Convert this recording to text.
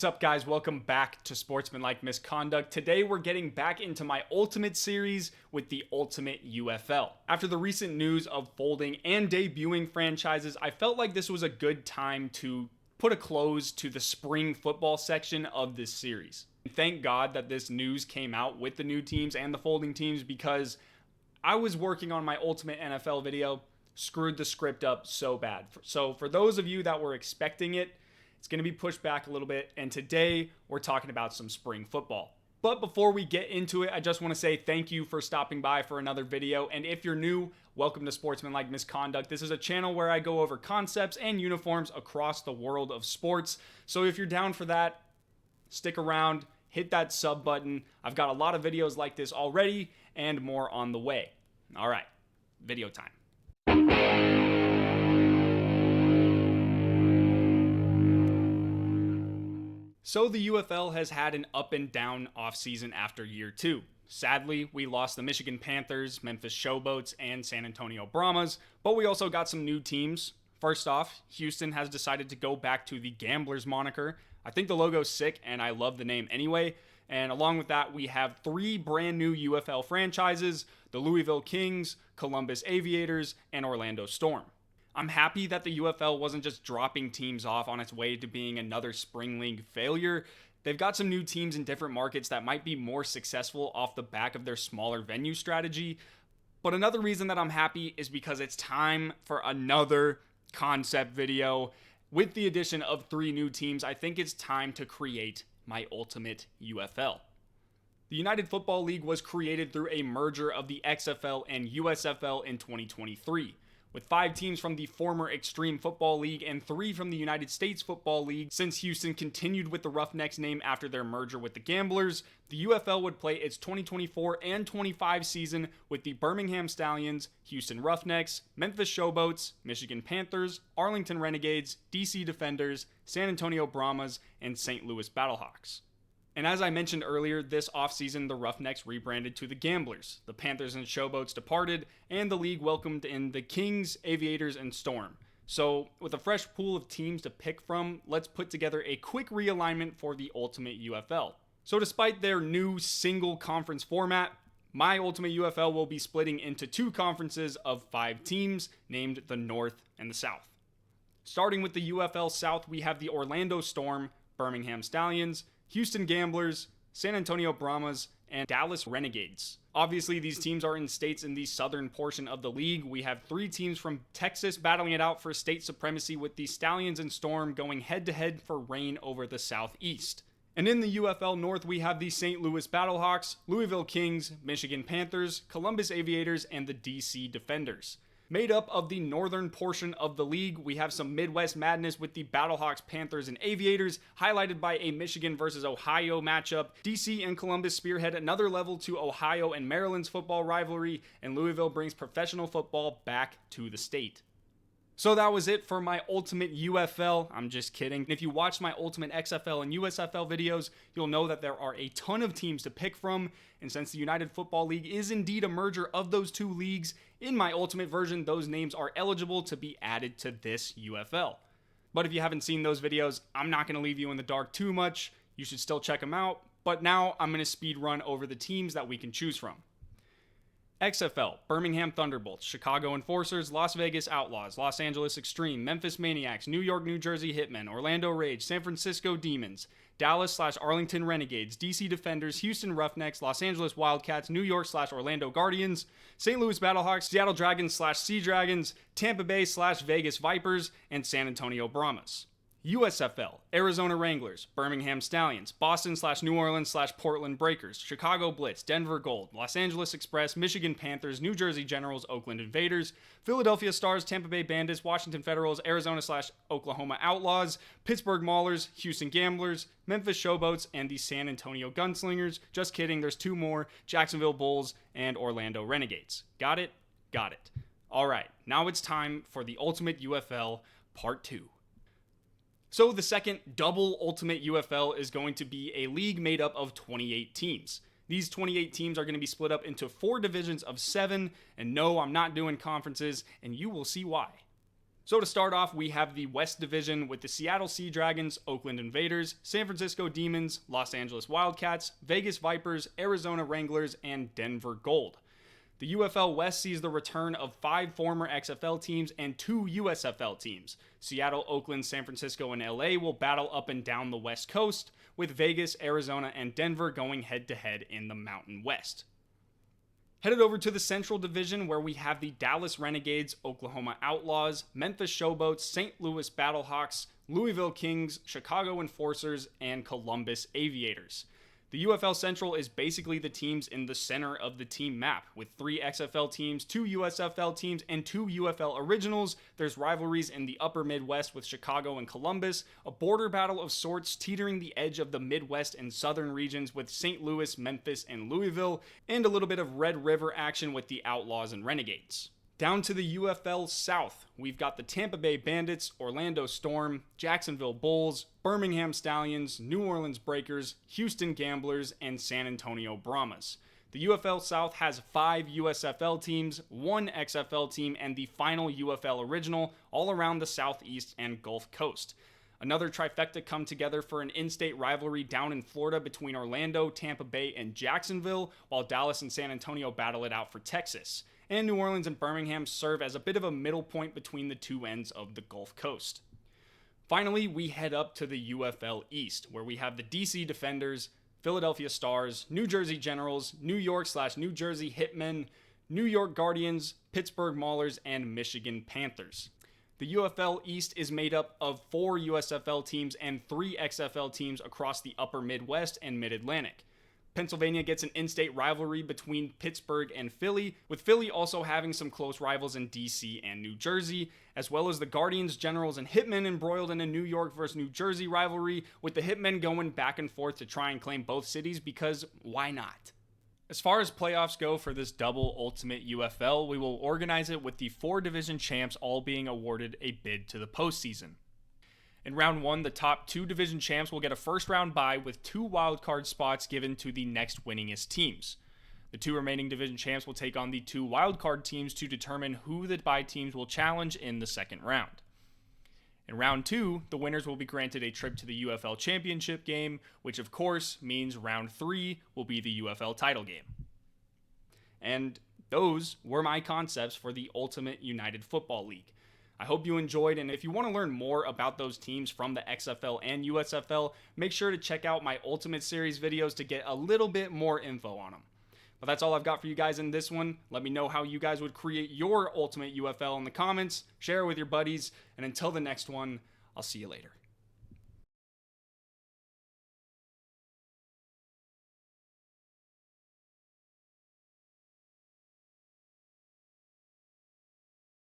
What's up, guys? Welcome back to Sportsmanlike Misconduct. Today we're getting back into my Ultimate series with the Ultimate UFL. After the recent news of folding and debuting franchises, I felt like this was a good time to put a close to the spring football section of this series. Thank God that this news came out with the new teams and the folding teams, because I was working on my Ultimate NFL video, screwed the script up so bad. So for those of you that were expecting it, it's going to be pushed back a little bit, and today we're talking about some spring football. But before we get into it, I just want to say thank you for stopping by for another video, and if you're new, welcome to Sportsmanlike Misconduct. This is a channel where I go over concepts and uniforms across the world of sports, so if you're down for that, stick around, hit that sub button. I've got a lot of videos like this already, and more on the way. All right, video time. So the UFL has had an up and down offseason after year two. Sadly, we lost the Michigan Panthers, Memphis Showboats, and San Antonio Brahmas, but we also got some new teams. First off, Houston has decided to go back to the Gamblers moniker. I think the logo's sick, and I love the name anyway. And along with that, we have three brand new UFL franchises: the Louisville Kings, Columbus Aviators, and Orlando Storm. I'm happy that the UFL wasn't just dropping teams off on its way to being another spring league failure. They've got some new teams in different markets that might be more successful off the back of their smaller venue strategy. But another reason that I'm happy is because it's time for another concept video. With the addition of three new teams, I think it's time to create my Ultimate UFL. The United Football League was created through a merger of the XFL and USFL in 2023. With 5 teams from the former Extreme Football League and 3 from the United States Football League. Since Houston continued with the Roughnecks name after their merger with the Gamblers, the UFL would play its 2024 and 25 season with the Birmingham Stallions, Houston Roughnecks, Memphis Showboats, Michigan Panthers, Arlington Renegades, DC Defenders, San Antonio Brahmas, and St. Louis Battlehawks. And as I mentioned earlier, this offseason the Roughnecks rebranded to the Gamblers. The Panthers and Showboats departed, and the league welcomed in the Kings, Aviators, and Storm. So with a fresh pool of teams to pick from, let's put together a quick realignment for the Ultimate UFL. So despite their new single conference format, my Ultimate UFL will be splitting into 2 conferences of 5 teams, named the North and the South. Starting with the UFL South, we have the Orlando Storm, Birmingham Stallions, Houston Gamblers, San Antonio Brahmas, and Dallas Renegades. Obviously, these teams are in states in the southern portion of the league. We have 3 teams from Texas battling it out for state supremacy, with the Stallions and Storm going head-to-head for reign over the Southeast. And in the UFL North, we have the St. Louis Battlehawks, Louisville Kings, Michigan Panthers, Columbus Aviators, and the DC Defenders. Made up of the northern portion of the league, we have some Midwest madness with the Battlehawks, Panthers, and Aviators, highlighted by a Michigan versus Ohio matchup. DC and Columbus spearhead another level to Ohio and Maryland's football rivalry, and Louisville brings professional football back to the state. So that was it for my Ultimate UFL. I'm just kidding. If you watched my Ultimate XFL and USFL videos, you'll know that there are a ton of teams to pick from. And since the United Football League is indeed a merger of those 2 leagues, in my Ultimate version, those names are eligible to be added to this UFL. But if you haven't seen those videos, I'm not going to leave you in the dark too much. You should still check them out. But now I'm going to speed run over the teams that we can choose from. XFL, Birmingham Thunderbolts, Chicago Enforcers, Las Vegas Outlaws, Los Angeles Extreme, Memphis Maniacs, New York, New Jersey Hitmen, Orlando Rage, San Francisco Demons, Dallas/Arlington Renegades, DC Defenders, Houston Roughnecks, Los Angeles Wildcats, New York/Orlando Guardians, St. Louis Battlehawks, Seattle Dragons/Sea Dragons, Tampa Bay/Vegas Vipers, and San Antonio Brahmas. USFL, Arizona Wranglers, Birmingham Stallions, Boston/New Orleans/Portland Breakers, Chicago Blitz, Denver Gold, Los Angeles Express, Michigan Panthers, New Jersey Generals, Oakland Invaders, Philadelphia Stars, Tampa Bay Bandits, Washington Federals, Arizona/Oklahoma Outlaws, Pittsburgh Maulers, Houston Gamblers, Memphis Showboats, and the San Antonio Gunslingers. Just kidding, there's 2 more, Jacksonville Bulls and Orlando Renegades. Got it? Got it. All right, now it's time for the Ultimate UFL Part 2. So the second double Ultimate UFL is going to be a league made up of 28 teams. These 28 teams are going to be split up into 4 divisions of 7, and no, I'm not doing conferences, and you will see why. So to start off, we have the West Division with the Seattle Sea Dragons, Oakland Invaders, San Francisco Demons, Los Angeles Wildcats, Vegas Vipers, Arizona Wranglers, and Denver Gold. The UFL West sees the return of 5 former XFL teams and 2 USFL teams. Seattle, Oakland, San Francisco, and LA will battle up and down the West Coast, with Vegas, Arizona, and Denver going head-to-head in the Mountain West. Headed over to the Central Division, where we have the Dallas Renegades, Oklahoma Outlaws, Memphis Showboats, St. Louis Battlehawks, Louisville Kings, Chicago Enforcers, and Columbus Aviators. The UFL Central is basically the teams in the center of the team map, with 3 XFL teams, 2 USFL teams, and 2 UFL Originals. There's rivalries in the upper Midwest with Chicago and Columbus, a border battle of sorts teetering the edge of the Midwest and Southern regions with St. Louis, Memphis, and Louisville, and a little bit of Red River action with the Outlaws and Renegades. Down to the UFL South, we've got the Tampa Bay Bandits, Orlando Storm, Jacksonville Bulls, Birmingham Stallions, New Orleans Breakers, Houston Gamblers, and San Antonio Brahmas. The UFL South has 5 USFL teams, 1 XFL team, and the final UFL Original all around the Southeast and Gulf Coast. Another trifecta come together for an in-state rivalry down in Florida between Orlando, Tampa Bay, and Jacksonville, while Dallas and San Antonio battle it out for Texas. And New Orleans and Birmingham serve as a bit of a middle point between the two ends of the Gulf Coast. Finally, we head up to the UFL East, where we have the DC Defenders, Philadelphia Stars, New Jersey Generals, New York/New Jersey Hitmen, New York Guardians, Pittsburgh Maulers, and Michigan Panthers. The UFL East is made up of 4 USFL teams and 3 XFL teams across the upper Midwest and Mid-Atlantic. Pennsylvania gets an in-state rivalry between Pittsburgh and Philly, with Philly also having some close rivals in DC and New Jersey, as well as the Guardians, Generals, and Hitmen embroiled in a New York versus New Jersey rivalry, with the Hitmen going back and forth to try and claim both cities because why not? As far as playoffs go for this double Ultimate UFL, we will organize it with the 4 division champs all being awarded a bid to the postseason. In round 1, the top 2 division champs will get a first round bye with 2 wildcard spots given to the next winningest teams. The 2 remaining division champs will take on the 2 wildcard teams to determine who the bye teams will challenge in the second round. In round 2, the winners will be granted a trip to the UFL Championship game, which of course means round 3 will be the UFL title game. And those were my concepts for the Ultimate United Football League. I hope you enjoyed, and if you want to learn more about those teams from the XFL and USFL, make sure to check out my Ultimate Series videos to get a little bit more info on them. But that's all I've got for you guys in this one. Let me know how you guys would create your Ultimate UFL in the comments, share it with your buddies, and until the next one, I'll see you later.